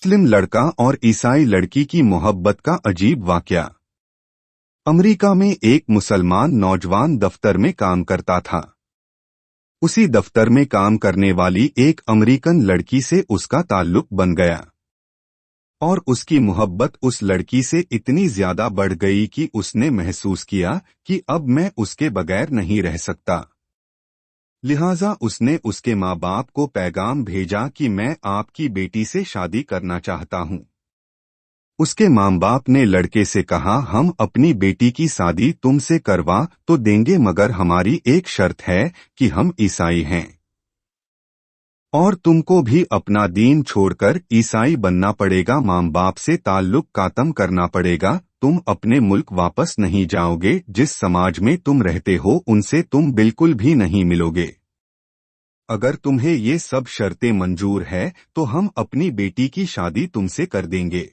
मुस्लिम लड़का और ईसाई लड़की की मोहब्बत का अजीब वाकया। अमेरिका में एक मुसलमान नौजवान दफ्तर में काम करता था। उसी दफ्तर में काम करने वाली एक अमेरिकन लड़की से उसका ताल्लुक बन गया और उसकी मोहब्बत उस लड़की से इतनी ज्यादा बढ़ गई कि उसने महसूस किया कि अब मैं उसके बगैर नहीं रह सकता। लिहाजा उसने उसके माँ बाप को पैगाम भेजा कि मैं आपकी बेटी से शादी करना चाहता हूँ। उसके माँ बाप ने लड़के से कहा, हम अपनी बेटी की शादी तुमसे करवा तो देंगे, मगर हमारी एक शर्त है कि हम ईसाई हैं और तुमको भी अपना दीन छोड़कर ईसाई बनना पड़ेगा। माँ बाप से ताल्लुक खत्म करना पड़ेगा। तुम अपने मुल्क वापस नहीं जाओगे। जिस समाज में तुम रहते हो उनसे तुम बिल्कुल भी नहीं मिलोगे। अगर तुम्हें ये सब शर्तें मंजूर है तो हम अपनी बेटी की शादी तुमसे कर देंगे।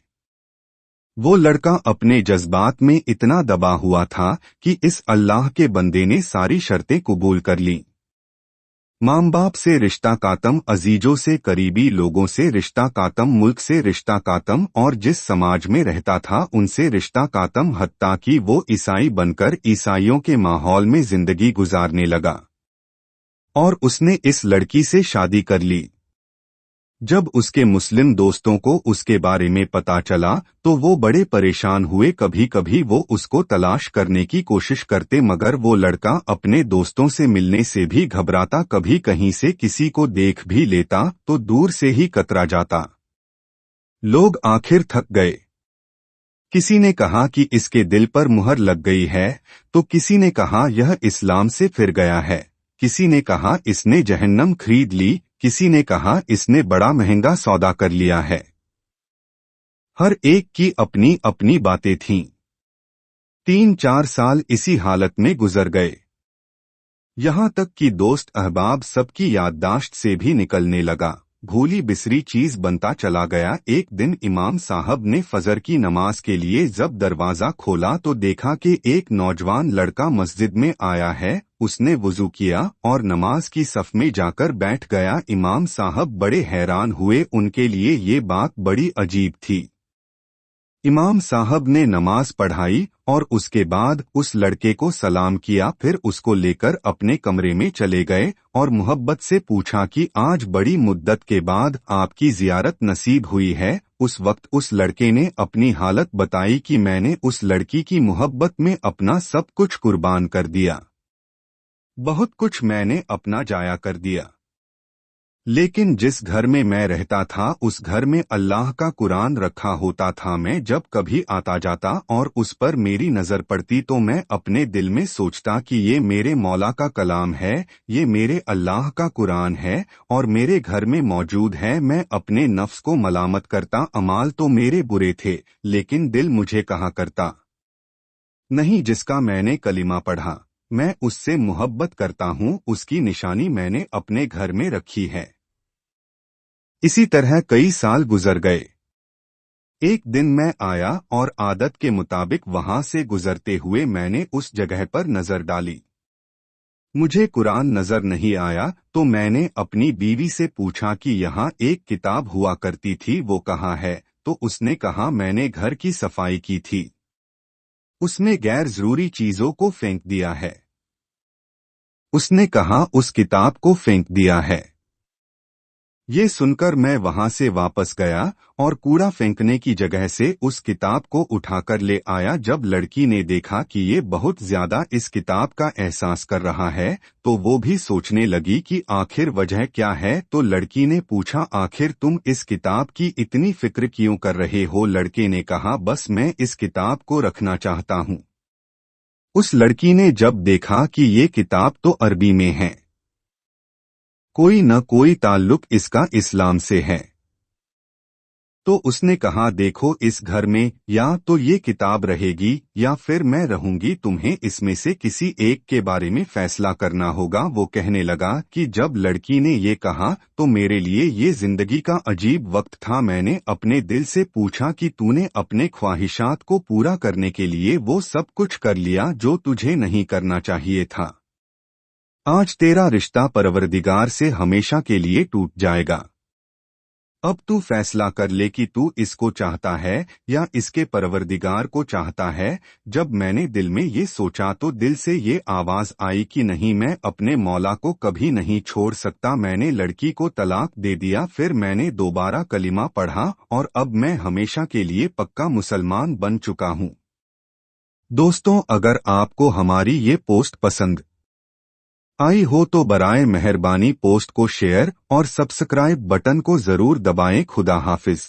वो लड़का अपने जज्बात में इतना दबा हुआ था कि इस अल्लाह के बंदे ने सारी शर्तें कबूल कर लीं। माँ बाप से रिश्ता कातम, अजीजों से, करीबी लोगों से रिश्ता कातम, मुल्क से रिश्ता कातम और जिस समाज में रहता था उनसे रिश्ता कातम, हत्ता कि वो ईसाई बनकर ईसाइयों के माहौल में जिंदगी गुजारने लगा और उसने इस लड़की से शादी कर ली। जब उसके मुस्लिम दोस्तों को उसके बारे में पता चला तो वो बड़े परेशान हुए। कभी कभी वो उसको तलाश करने की कोशिश करते, मगर वो लड़का अपने दोस्तों से मिलने से भी घबराता। कभी कहीं से किसी को देख भी लेता तो दूर से ही कतरा जाता। लोग आखिर थक गए। किसी ने कहा कि इसके दिल पर मुहर लग गई है, तो किसी ने कहा यह इस्लाम से फिर गया है, किसी ने कहा इसने जहन्नम खरीद ली, किसी ने कहा इसने बड़ा महंगा सौदा कर लिया है। हर एक की अपनी अपनी बातें थीं। 3-4 साल इसी हालत में गुजर गए, यहाँ तक कि दोस्त अहबाब सबकी याददाश्त से भी निकलने लगा। भूली बिसरी चीज बनता चला गया। एक दिन इमाम साहब ने फजर की नमाज के लिए जब दरवाजा खोला तो देखा कि एक नौजवान लड़का मस्जिद में आया है। उसने वुजू किया और नमाज की सफ में जाकर बैठ गया। इमाम साहब बड़े हैरान हुए, उनके लिए ये बात बड़ी अजीब थी। इमाम साहब ने नमाज पढ़ाई और उसके बाद उस लड़के को सलाम किया, फिर उसको लेकर अपने कमरे में चले गए और मोहब्बत से पूछा कि आज बड़ी मुद्दत के बाद आपकी जियारत नसीब हुई है। उस वक्त उस लड़के ने अपनी हालत बताई कि मैंने उस लड़की की मोहब्बत में अपना सब कुछ कुर्बान कर दिया, बहुत कुछ मैंने अपना जाया कर दिया, लेकिन जिस घर में मैं रहता था उस घर में अल्लाह का कुरान रखा होता था। मैं जब कभी आता जाता और उस पर मेरी नजर पड़ती तो मैं अपने दिल में सोचता कि ये मेरे मौला का कलाम है, ये मेरे अल्लाह का कुरान है और मेरे घर में मौजूद है। मैं अपने नफ्स को मलामत करता, अमाल तो मेरे बुरे थे लेकिन दिल मुझे कहा करता नहीं, जिसका मैंने कलिमा पढ़ा मैं उससे मोहब्बत करता हूँ, उसकी निशानी मैंने अपने घर में रखी है। इसी तरह कई साल गुजर गए। एक दिन मैं आया और आदत के मुताबिक वहां से गुजरते हुए मैंने उस जगह पर नजर डाली। मुझे कुरान नजर नहीं आया तो मैंने अपनी बीवी से पूछा कि यहाँ एक किताब हुआ करती थी, वो कहाँ है? तो उसने कहा मैंने घर की सफाई की थी, उसने गैर जरूरी चीजों को फेंक दिया है। उसने कहा उस किताब को फेंक दिया है। ये सुनकर मैं वहां से वापस गया और कूड़ा फेंकने की जगह से उस किताब को उठाकर ले आया। जब लड़की ने देखा कि ये बहुत ज्यादा इस किताब का एहसास कर रहा है तो वो भी सोचने लगी कि आखिर वजह क्या है। तो लड़की ने पूछा, आखिर तुम इस किताब की इतनी फिक्र क्यों कर रहे हो? लड़के ने कहा, बस मैं इस किताब को रखना चाहता हूँ। उस लड़की ने जब देखा कि ये किताब तो अरबी में है, कोई न कोई ताल्लुक इसका इस्लाम से है, तो उसने कहा देखो इस घर में या तो ये किताब रहेगी या फिर मैं रहूंगी, तुम्हें इसमें से किसी एक के बारे में फैसला करना होगा। वो कहने लगा कि जब लड़की ने ये कहा तो मेरे लिए ये जिंदगी का अजीब वक्त था। मैंने अपने दिल से पूछा कि तूने अपने ख्वाहिशात को पूरा करने के लिए वो सब कुछ कर लिया जो तुझे नहीं करना चाहिए था। आज तेरा रिश्ता परवरदिगार से हमेशा के लिए टूट जाएगा। اب तू फैसला कर ले कि तू इसको चाहता है या इसके परवरदिगार को चाहता है। जब मैंने दिल में ये सोचा तो दिल से ये आवाज आई कि नहीं, मैं अपने मौला को कभी नहीं छोड़ सकता। मैंने लड़की को तलाक दे दिया। फिर मैंने दोबारा कलिमा पढ़ा और अब मैं हमेशा के लिए पक्का मुसलमान बन चुका हूँ। दोस्तों, अगर आपको हमारी ये पोस्ट पसंद आई हो तो बराए मेहरबानी पोस्ट को शेयर और सब्सक्राइब बटन को जरूर दबाएं। खुदा हाफिज।